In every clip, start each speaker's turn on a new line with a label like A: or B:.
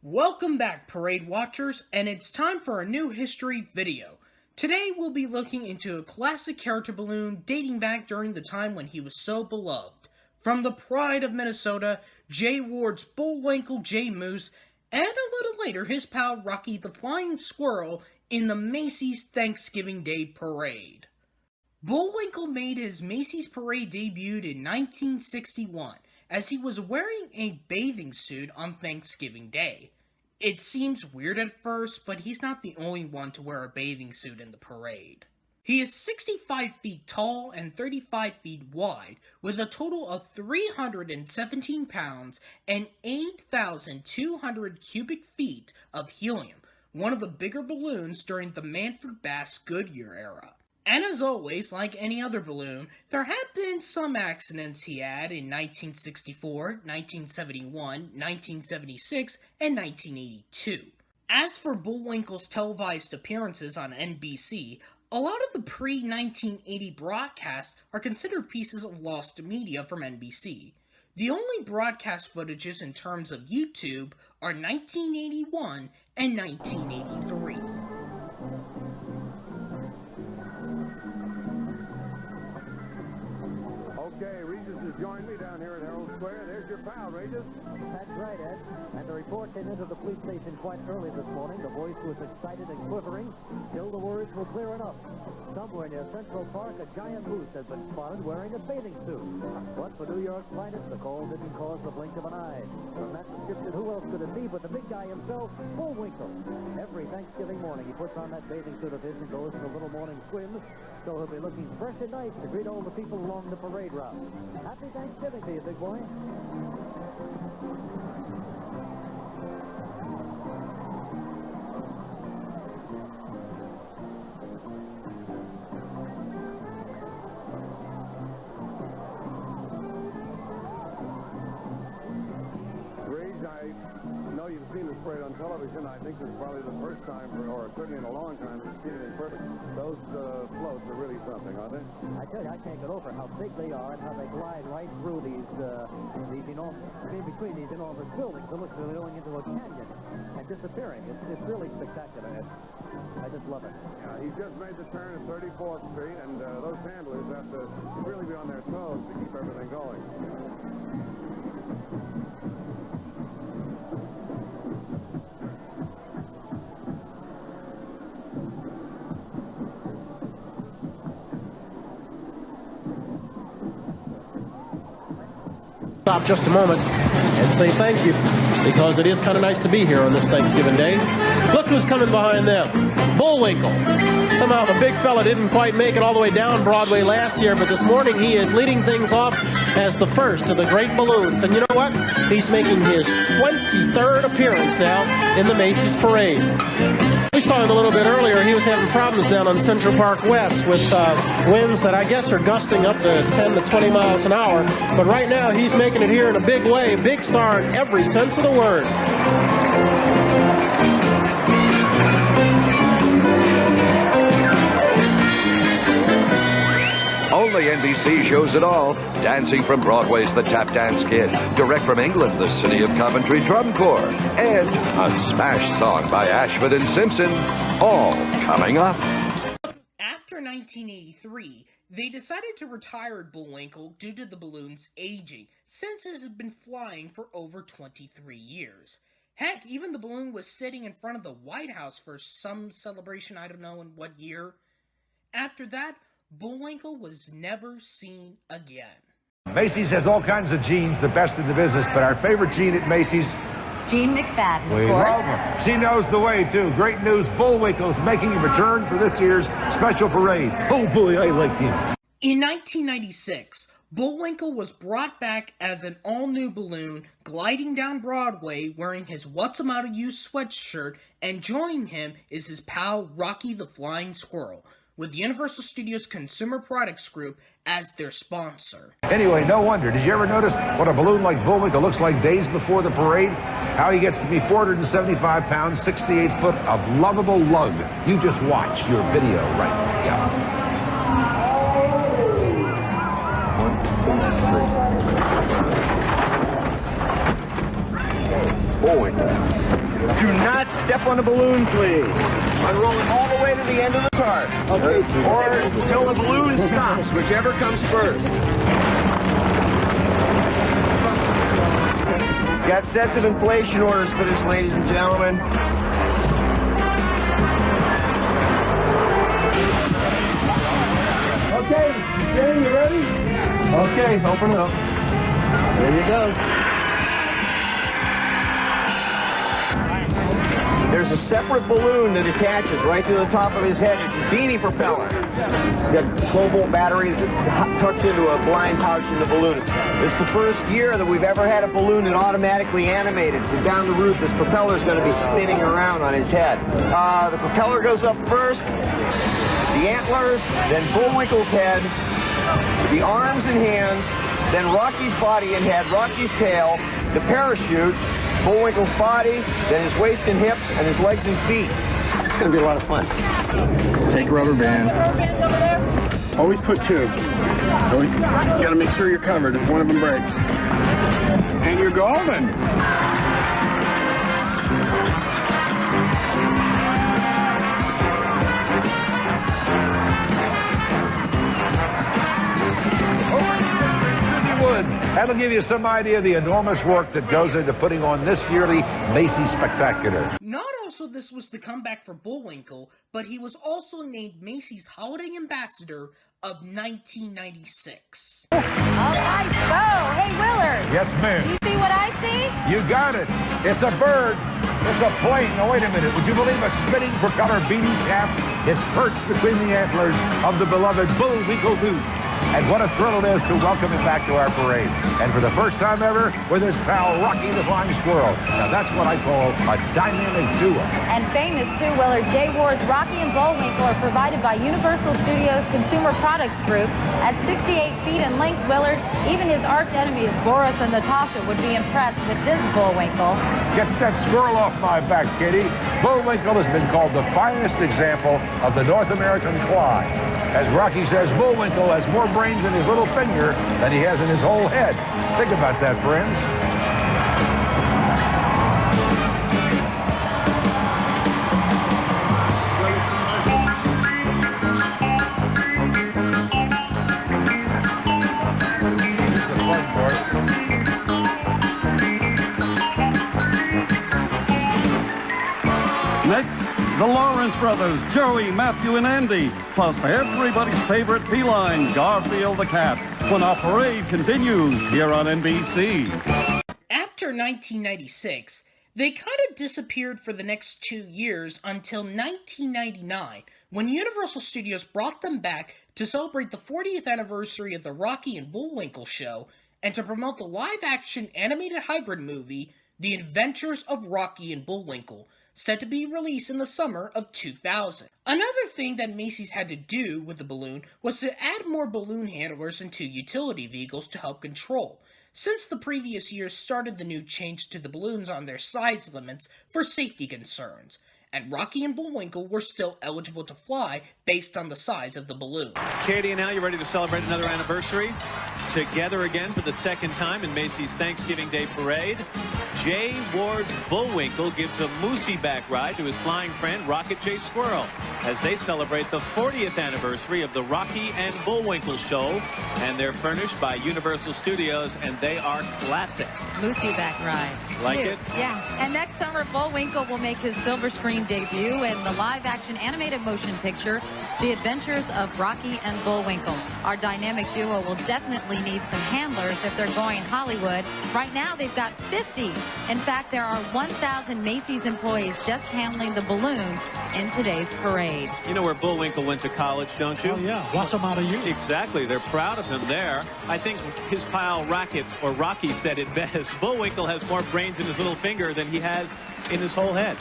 A: Welcome back, parade watchers, and it's time for a new history video. Today we'll be looking into a classic character balloon dating back during the time when he was so beloved. From the pride of Minnesota, Jay Ward's Bullwinkle J Moose, and a little later his pal Rocky The Flying Squirrel in the Macy's Thanksgiving Day Parade. Bullwinkle made his Macy's Parade debut in 1961, as he was wearing a bathing suit on Thanksgiving Day. It seems weird at first, but he's not the only one to wear a bathing suit in the parade. He is 65 feet tall and 35 feet wide, with a total of 317 pounds and 8,200 cubic feet of helium, one of the bigger balloons during the Manfred Bass Goodyear era. And as always, like any other balloon, there have been some accidents he had in 1964, 1971, 1976, and 1982. As for Bullwinkle's televised appearances on NBC, a lot of the pre-1980 broadcasts are considered pieces of lost media from NBC. The only broadcast footages in terms of YouTube are 1981 and 1983.
B: Okay, Regis has joined me down here at Herald Square. There's your pal, Regis.
C: That's right, Ed. And the report came into the police station quite early this morning. The voice was excited and quivering till the words were clear enough. Somewhere near Central Park, a giant moose has been spotted wearing a bathing suit. But for New York's finest, the call didn't cause the blink of an eye. From that description, who else could it be but the big guy himself, Bullwinkle? Every Thanksgiving morning, he puts on that bathing suit of his and goes for little morning swims, so he'll be looking fresh and nice to greet all the people along the parade route. Happy Thanksgiving to you, big boy.
B: I know you've seen this parade on television. I think this is probably the first time, or certainly in a long time, that you've seen it in person. Those floats are really something, aren't they?
C: I tell you, I can't get over how big they are and how they glide right through these enormous, between these enormous buildings. It looks like they're going into a canyon and disappearing. It's really spectacular. I just love it.
B: Yeah, he just made the turn at 34th Street, and those handlers have to really be on their toes to keep everything going.
D: Stop just a moment and say thank you, because it is kind of nice to be here on this Thanksgiving Day. Look who's coming behind them. Bullwinkle. Somehow the big fella didn't quite make it all the way down Broadway last year, but this morning he is leading things off as the first of the great balloons. And you know what? He's making his 23rd appearance now in the Macy's Parade. We saw him a little bit earlier. He was having problems down on Central Park West with winds that I guess are gusting up to 10 to 20 miles an hour. But right now he's making it here in a big way. Big star in every sense of the word.
E: Only NBC shows it all. Dancing from Broadway's The Tap Dance Kid. Direct from England, the City of Coventry Drum Corps. And a smash song by Ashford and Simpson. All coming up.
A: After 1983, they decided to retire Bullwinkle due to the balloon's aging, since it had been flying for over 23 years. Heck, even the balloon was sitting in front of the White House for some celebration, I don't know in what year. After that, Bullwinkle was never seen again.
F: Macy's has all kinds of jeans, the best in the business, but our favorite jean at Macy's,
G: Jean McFadden,
F: we
G: of course.
F: love her. She knows the way, too. Great news, Bullwinkle is making a return for this year's special parade. Oh, boy, I like him.
A: In 1996, Bullwinkle was brought back as an all-new balloon, gliding down Broadway wearing his Wossamotta U sweatshirt, and joining him is his pal Rocky the Flying Squirrel, with Universal Studios Consumer Products Group as their sponsor.
F: Anyway, no wonder. Did you ever notice what a balloon like Bullwinkle looks like days before the parade? How he gets to be 475 pounds, 68 foot of lovable lug. You just watch your video right now. Bullwinkle.
G: Do not step on the balloon, please. Unroll it all the way to the end of the cart. Okay. Or until the balloon stops, whichever comes first. Got sets of inflation orders for this, ladies and gentlemen. Okay, Jay, you ready? Okay, open it up. There you go. There's a separate balloon that attaches right to the top of his head. It's a beanie propeller. Got 12-volt batteries that tucks into a blind pouch in the balloon. It's the first year that we've ever had a balloon that automatically animated. So down the route, this propeller is going to be spinning around on his head. The propeller goes up first, the antlers, then Bullwinkle's head, the arms and hands, then Rocky's body and head, Rocky's tail, the parachute, Bullwinkle's body, then his waist and hips, and his legs and feet. It's going to be a lot of fun.
B: Take rubber band. Always put two. You got to make sure you're covered if one of them breaks. And you're golden.
F: That'll give you some idea of the enormous work that goes into putting on this yearly Macy Spectacular.
A: Not also this was the comeback for Bullwinkle, but he was also named Macy's Holiday Ambassador of 1996.
H: All right, so, hey Willard.
F: Yes, ma'am.
H: You see what I see?
F: You got it. It's a bird. It's a plane. Now, wait a minute. Would you believe a spinning propeller beanie cap? It's perched between the antlers of the beloved Bullwinkle J. And what a thrill it is to welcome him back to our parade. And for the first time ever, with his pal Rocky the Flying Squirrel. Now that's what I call a dynamic duo.
H: And famous too, Willard. J. Ward's Rocky and Bullwinkle are provided by Universal Studios Consumer Products Group. At 68 feet in length, Willard, even his arch enemies Boris and Natasha would be impressed with this Bullwinkle.
F: Get that squirrel off my back, kitty. Bullwinkle has been called the finest example of the North American cly. As Rocky says, Bullwinkle has more brains in his little finger than he has in his whole head. Think about that, friends.
I: Next, the Lawrence brothers, Joey, Matthew, and Andy, plus everybody's favorite feline, Garfield the cat, when our parade continues here on NBC.
A: After 1996, they kind of disappeared for the next 2 years until 1999, when Universal Studios brought them back to celebrate the 40th anniversary of the Rocky and Bullwinkle show and to promote the live-action animated hybrid movie, The Adventures of Rocky and Bullwinkle, set to be released in the summer of 2000. Another thing that Macy's had to do with the balloon was to add more balloon handlers and 2 utility vehicles to help control, since the previous year started the new change to the balloons on their size limits for safety concerns, and Rocky and Bullwinkle were still eligible to fly based on the size of the balloon.
J: Katie and Al, you ready to celebrate another anniversary? Together again for the second time in Macy's Thanksgiving Day Parade. J. Ward's Bullwinkle gives a moosey back ride to his flying friend Rocky J. Squirrel as they celebrate the 40th anniversary of the Rocky and Bullwinkle show. And they're furnished by Universal Studios, and they are classics.
K: Moosey back ride.
J: Like
K: Cute.
J: it?
K: Yeah. And next summer, Bullwinkle will make his silver screen debut in the live-action animated motion picture, The Adventures of Rocky and Bullwinkle. Our dynamic duo will definitely need some handlers if they're going Hollywood. Right now, they've got 50. In fact, there are 1,000 Macy's employees just handling the balloons in today's parade.
J: You know where Bullwinkle went to college, don't you?
L: Oh, yeah. Wossamotta U.
J: Exactly. They're proud of him there. I think his pal Rocky said it best. Bullwinkle has more brains in his little finger than he has in his whole head.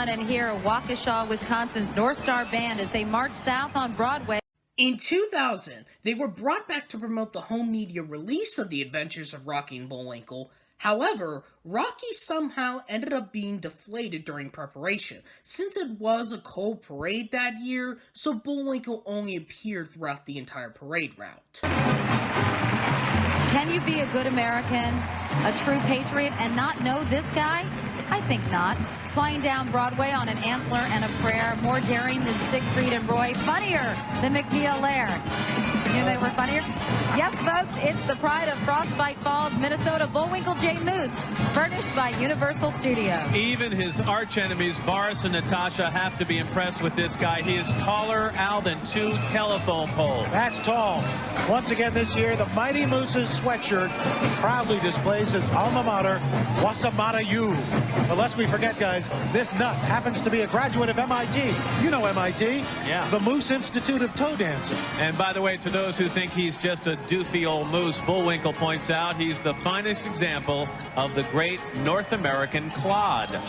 K: And hear Waukesha, Wisconsin's North Star Band as they march south on Broadway.
A: In 2000, they were brought back to promote the home media release of The Adventures of Rocky and Bullwinkle. However, Rocky somehow ended up being deflated during preparation, since it was a cold parade that year, so Bullwinkle only appeared throughout the entire parade route.
K: Can you be a good American, a true patriot, and not know this guy? I think not. Flying down Broadway on an antler and a prayer, more daring than Siegfried and Roy, funnier than McNeil Laird. You knew they were funnier? Yes, folks, it's the pride of Frostbite Falls, Minnesota, Bullwinkle J Moose, furnished by Universal Studios.
J: Even his arch enemies, Boris and Natasha, have to be impressed with this guy. He is taller, Al, than 2 telephone poles.
L: That's tall. Once again this year, the Mighty Moose's sweatshirt proudly displays his alma mater, Wossamotta U. But lest we forget, guys, this nut happens to be a graduate of MIT. You know MIT.
J: Yeah.
L: The Moose Institute of Toe Dancing.
J: And by the way, to those who think he's just a doofy old moose, Bullwinkle points out he's the finest example of the great North American clod.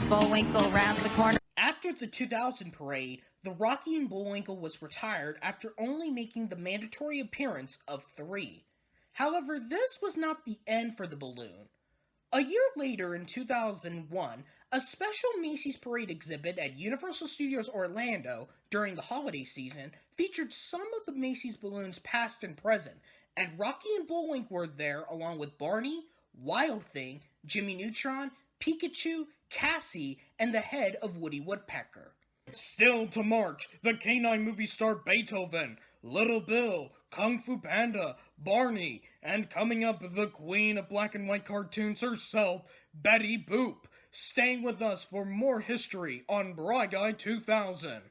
K: Bullwinkle rounds the corner.
A: After the 2000 parade, the Rocky and Bullwinkle was retired after only making the mandatory appearance of 3. However, this was not the end for the balloon. A year later, in 2001, a special Macy's parade exhibit at Universal Studios Orlando during the holiday season featured some of the Macy's balloons past and present, and Rocky and Bullwinkle were there along with Barney, Wild Thing, Jimmy Neutron, Pikachu, Cassie, and the head of Woody Woodpecker. Still to march, the canine movie star Beethoven, Little Bill, Kung Fu Panda, Barney, and coming up, the queen of black and white cartoons herself, Betty Boop, staying with us for more history on Bry Guy 2000.